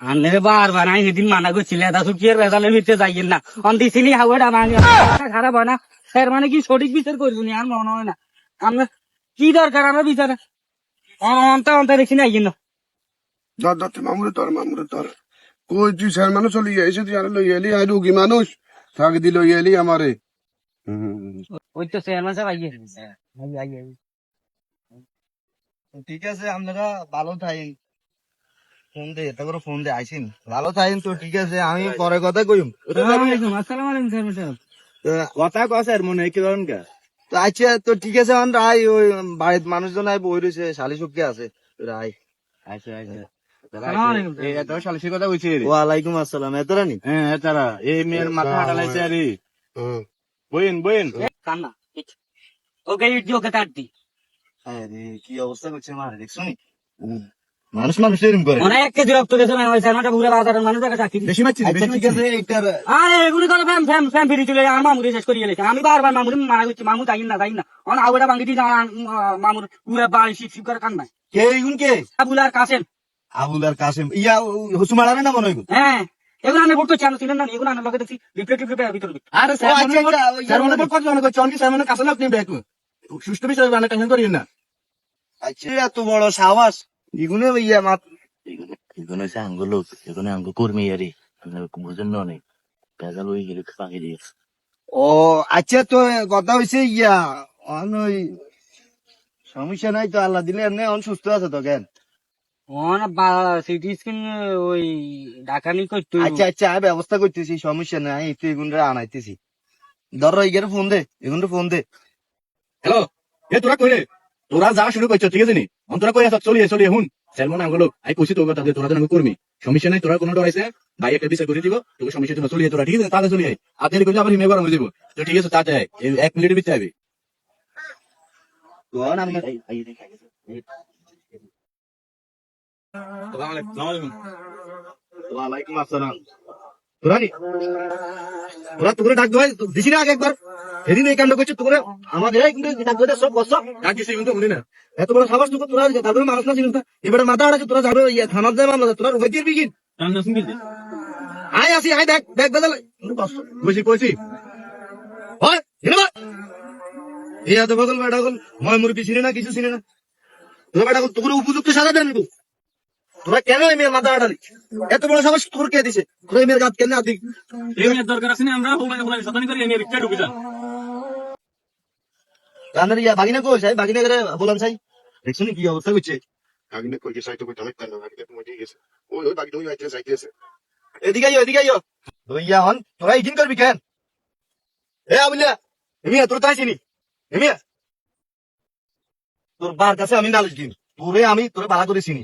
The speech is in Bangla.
আনলে বারবার আমি সেদিন মানা করছিল এটা সুখিয়ের ভেজালের ভিতরে যাইয়েন না অন দিছিলি হাওয়াটা ভাঙে খারাপ হয় না এর মানে কি সঠিক বিচার করবো নি আর মনে হয় না আমরা কি দরকার আমরা বিচার অন্তা অন্তা দেখি না আইয়েন না ধর ধর মামুরে ধর কই তুই স্যার মানুষ চলে এসে তুই আর লই এলি আর রুগী মানুষ থাকি দি লই এলি আমারে ওই তো চেয়ারম্যান সাহেব আইয়ে আইয়ে ঠিক আছে আপনারা ভালো থাকেন ফোন দে এটা করে ফোন দে আইসিন ভালো থাকেন তো ঠিক আছে আমি পরে কথা কইম আসসালামু আলাইকুম চেয়ারম্যান সাহেব কথা কছে আর মনে কি করেন কা তো আচ্ছা তো ঠিক আছে আমরা আই ওই বাড়ির মানুষজন আই বই রয়েছে শালি সুখকে আছে রাই আচ্ছা আচ্ছা আসসালামু আলাইকুম এই এত সালিশি কথা কইছে রে ওয়ালাইকুম আসসালাম এতরা নি হ্যাঁ তারা এই মেয়ের মাথা হাঁটালাইছে আরে বইন কান্না ওকে ইট ওকে কাট দি আরে কি অবস্থা করছে মারে দেখছো নি মানুষ মানুষ এরকম করে অনেক কে বিরক্ত দেশে ওই চেয়ারম্যানটা পুরো বাজারের মানুষ দেখা চাকরি বেশি মারছিস আচ্ছা ঠিক আছে এইটার আরে এগুলি করে ফ্যাম ফ্যাম ফ্যাম ফিরি চলে আমার মামুরি শেষ করিয়ে লেছে আমি বারবার মামুরি মানা করছি মামু যাই না অন আউটা ভাঙ্গি দিয়েছে মামুর পুরো বাড়ি শিব করে কান্না কে এইগুন কে আবুল আর কাসেম আবুল আর কাসেম ইয়া হুসুমারারে না মনে হয় হ্যাঁ এগুলো আমি বলতে চান ছিলেন না এগুলো আমি লোকে দেখছি রিপ্লেট ভিতর আরে ও আচ্ছা স্যার মনে কত মনে করছে অনেক স্যার মনে কাছে আপনি ব্যাক সুষ্ঠু বিষয় মানে টেনশন করিয়েন না আচ্ছা এত বড় সাহস ইগুনে ইয়া মাত এগুলো হচ্ছে আঙ্গ লোক এগুলো আঙ্গ কর্মী আরে বুঝেন না অনেক পেজাল হয়ে গেলে পাখি দিয়ে ও আচ্ছা তো কথা হইছে ইয়া অন ওই সমস্যা নাই তো আল্লাহ দিলে এমনি অন সুস্থ আছে তো কেন অন সিটি স্ক্যান ওই ডাকানি করতে আচ্ছা আচ্ছা আমি ব্যবস্থা করতেছি সমস্যা নাই একটু এগুনরা আনাইতেছি ধরো এগারে ফোন দে এগুনটা ফোন দে হ্যালো এ তোরা কই রে তোরা যা শুরু করছো ঠিক আছে নি তোরা কই আছো চলিয়ে হুন স্যালমন আঙ্গ লোক আই কইছি তো কথা তোরা তো আমি কর্মী সমস্যা নাই তোরা কোনো ডরাইছে ভাই একটা বিচার করে দিব তোকে সমস্যা তুমি চলিয়ে তোরা ঠিক আছে তাহলে চলিয়ে আর দেরি করলে আবার হিমে গরম হয়ে যাব তো ঠিক আছে তাতে এই 1 মিনিটের ভিতরে আইবি কোন আমি ওয়ালাইকুম আসসালাম তোরা নি তোরা তোকে ডাক দেয় দিছি না আগে একবার সেদিন এই কাণ্ড করছে তোকে আমাদের কিন্তু ডাক দেয় সব বস ডাক দিছি কিন্তু বলি না এত বড় সাবাস তোকে তোরা তাদের মানুষ না ছিল এবারে মাথা আড়াছে তোরা যাবে ইয়া থানার দেয় মামলা তোরা রুবাই দিবি কি আয় আসি আয় দেখ দেখ বেদাল বুঝি কইছি হয় হিনা ইয়া তো বদল বেটা বল মই মুরগি ছিল না কিছু ছিল না তোরা বেটা তোকে উপযুক্ত সাজা দেন তোরা কেন এই মেয়ের মাথা আড়ালি এত বড় সাবাস তোর কে দিছে তোরা এই মেয়ের গাত কেন আদি দরকার আছে না আমরা শতানি করে এনে রিক্সা ঢুকে যান রান্নার ইয়া বাগিনা কই সাই বাগিনা করে বলান সাই দেখছো নি কি অবস্থা হচ্ছে আগে কই যে সাইতো কই আমি কেন আগে তুমি দিয়ে গেছে ওই বাকি দুই আইতে যাইতেছে এদিকে আইও ইয়া হন তোরা ইজিন করবি কেন এ আবুলিয়া এমিয়া তোর তাই চিনি এমিয়া তোর বার কাছে আমি নালিশ দিন তোরে আমি তোরে বালা করে চিনি